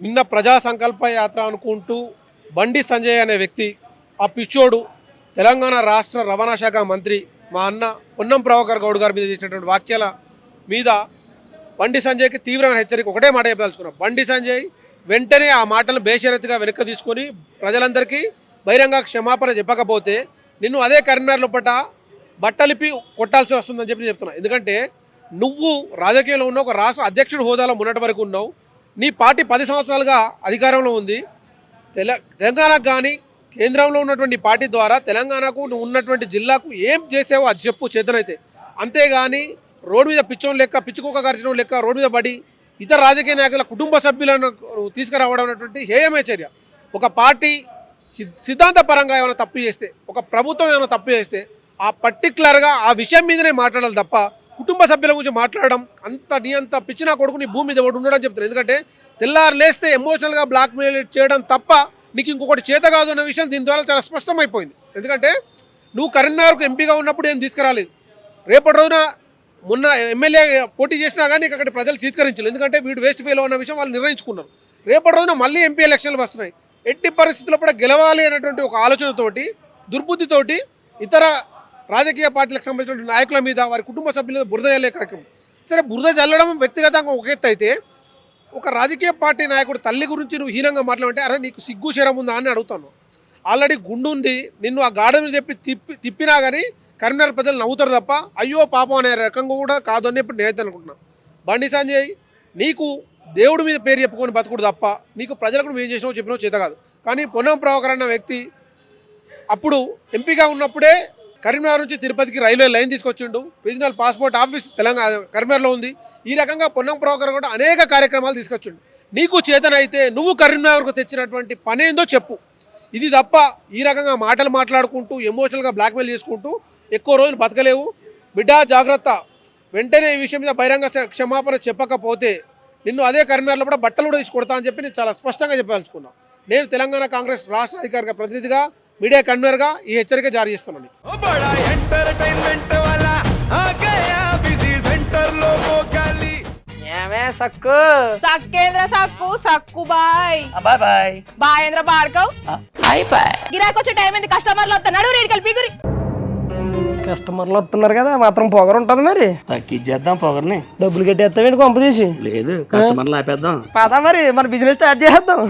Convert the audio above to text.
నిన్న ప్రజా సంకల్ప యాత్ర అనుకుంటూ బండి సంజయ్ అనే వ్యక్తి ఆ పిచ్చోడు తెలంగాణ రాష్ట్ర రవాణా శాఖ మంత్రి మా అన్న పొన్నం ప్రభాకర్ గౌడ్ గారి మీద చేసినటువంటి వ్యాఖ్యల మీద బండి సంజయ్కి తీవ్రమైన హెచ్చరిక ఒకటే మాట చెప్పదలుచుకున్నాం. బండి సంజయ్ వెంటనే ఆ మాటలు బేషరతుగా వెనక్కి తీసుకొని ప్రజలందరికీ బహిరంగ క్షమాపణ చెప్పకపోతే నిన్ను అదే కరీంనగర్ లోపట బట్టలిపి కొట్టాల్సి వస్తుందని చెప్పి చెప్తున్నా. ఎందుకంటే నువ్వు రాజకీయంలో ఉన్న ఒక రాష్ట్ర అధ్యక్షుడు హోదాలో ఉన్నటి వరకు ఉన్నావు. నీ పార్టీ 10 సంవత్సరాలుగా అధికారంలో ఉంది. తెలంగాణకు కానీ కేంద్రంలో ఉన్నటువంటి పార్టీ ద్వారా తెలంగాణకు నువ్వు ఉన్నటువంటి జిల్లాకు ఏం చేసావో అది చెప్పు చేతనైతే. అంతేగాని రోడ్డు మీద పిచ్చోని లెక్క పిచ్చుకోక గర్చడం లెక్క రోడ్డు మీద పడి ఇతర రాజకీయ నాయకుల కుటుంబ సభ్యులను తీసుకురావడం అనేటువంటి హేయమే చర్య. ఒక పార్టీ సిద్ధాంతపరంగా ఏమైనా తప్పు చేస్తే, ఒక ప్రభుత్వం ఏమైనా తప్పు చేస్తే ఆ పర్టికులర్గా ఆ విషయం మీదనే మాట్లాడాలి తప్ప కుటుంబ సభ్యుల గురించి మాట్లాడడం నీ అంత పిచ్చిన కొడుకు నీ భూమి మీద ఒకటి ఉండడం చెప్తారు. ఎందుకంటే తెల్లారు లేస్తే ఎమోషనల్గా బ్లాక్మెయిల్ చేయడం తప్ప నీకు ఇంకొకటి చేత కాదు అన్న విషయం దీని ద్వారా చాలా స్పష్టమైపోయింది. ఎందుకంటే నువ్వు కరీంనగర్కు ఎంపీగా ఉన్నప్పుడు ఏం తీసుకురాలేదు. రేపటి రోజున మొన్న ఎమ్మెల్యే పోటీ చేసినా కానీ అక్కడ ప్రజలు చీత్కరించలేదు. ఎందుకంటే వీడు వేస్ట్ ఫెయిల్ అన్న విషయం వాళ్ళు నిర్ణయించుకున్నారు. రేపటి రోజున మళ్ళీ ఎంపీ ఎలక్షన్లు వస్తున్నాయి. ఎట్టి పరిస్థితుల్లో కూడా గెలవాలి అనేటువంటి ఒక ఆలోచనతోటి దుర్బుద్ధితోటి ఇతర రాజకీయ పార్టీలకు సంబంధించిన నాయకుల మీద వారి కుటుంబ సభ్యుల మీద బురద జల్లే కార్యక్రమం. సరే, బురద జల్లడం వ్యక్తిగతంగా ఒక ఎత్తు అయితే ఒక రాజకీయ పార్టీ నాయకుడు తల్లి గురించి నువ్వు హీనంగా మాట్లాడంటే అరే నీకు సిగ్గు శరం ఉందా అని అడుగుతాను. ఆల్రెడీ గుండు ఉంది, నిన్ను ఆ గాఢ మీద తిప్పినా కానీ కరీంనగర్ ప్రజలు నవ్వుతారు తప్ప అయ్యో పాపం అనే రకంగా కూడా కాదు అని ఇప్పుడు నేనైతే అనుకుంటున్నాను. బండి సంజయ్ నీకు దేవుడి మీద పేరు చెప్పుకొని బతుకుడు తప్ప నీకు ప్రజలకు నువ్వు ఏం చేసినావో చెప్పినావో చేత కాదు. కానీ పొన్నం ప్రభాకర్ అన్న వ్యక్తి అప్పుడు ఎంపీగా ఉన్నప్పుడే కరీంనగర్ నుంచి తిరుపతికి రైల్వే లైన్ తీసుకొచ్చిండు. రీజనల్ పాస్పోర్ట్ ఆఫీస్ తెలంగాణ కరీంనగర్లో ఉంది. ఈ రకంగా పొన్నం ప్రభాకర్ కూడా అనేక కార్యక్రమాలు తీసుకొచ్చిండు. నీకు చేతనైతే నువ్వు కరీంనగర్కు తెచ్చినటువంటి పని ఏందో చెప్పు. ఇది తప్ప ఈ రకంగా మాటలు మాట్లాడుకుంటూ ఎమోషనల్గా బ్లాక్మెయిల్ చేసుకుంటూ ఎక్కువ రోజులు బతకలేవు. బిడ్డా జాగ్రత్త, వెంటనే ఈ విషయం మీద బహిరంగ క్షమాపణ చెప్పకపోతే నిన్ను అదే కరీంనగర్లో కూడా బట్టలు కూడా తీసి కొడతా అని చెప్పి నేను చాలా స్పష్టంగా చెప్పదలుచుకున్నాను. నేను తెలంగాణ కాంగ్రెస్ రాష్ట్ర అధికారిక ప్రతినిధిగా మీడియా కన్వీనర్గా ఈ హెచ్చరిక జారీ చేస్తున్నాను. సక్కు సక్కేంద్ర సక్కు సక్కు బాయ్ బాయ్ బాయ్ బాయేంద్ర భార్గవ్ బాయ్ బాయ్. గిరాకి వచ్చే టైం ఏంది? కస్టమర్లు వస్తున్నాడు, రేటు కలిపి గురి. కస్టమర్లు వస్తున్నారు కదా, మాత్రం పొగరు ఉంటది. మరి తగ్గించేద్దాం పొగర్ని. డబ్బులు కట్టేస్తావేంటి కొంప తీసి? లేదు, కస్టమర్లు ఆపేద్దాం. పదా మరి మన బిజినెస్ స్టార్ట్ చేద్దాం.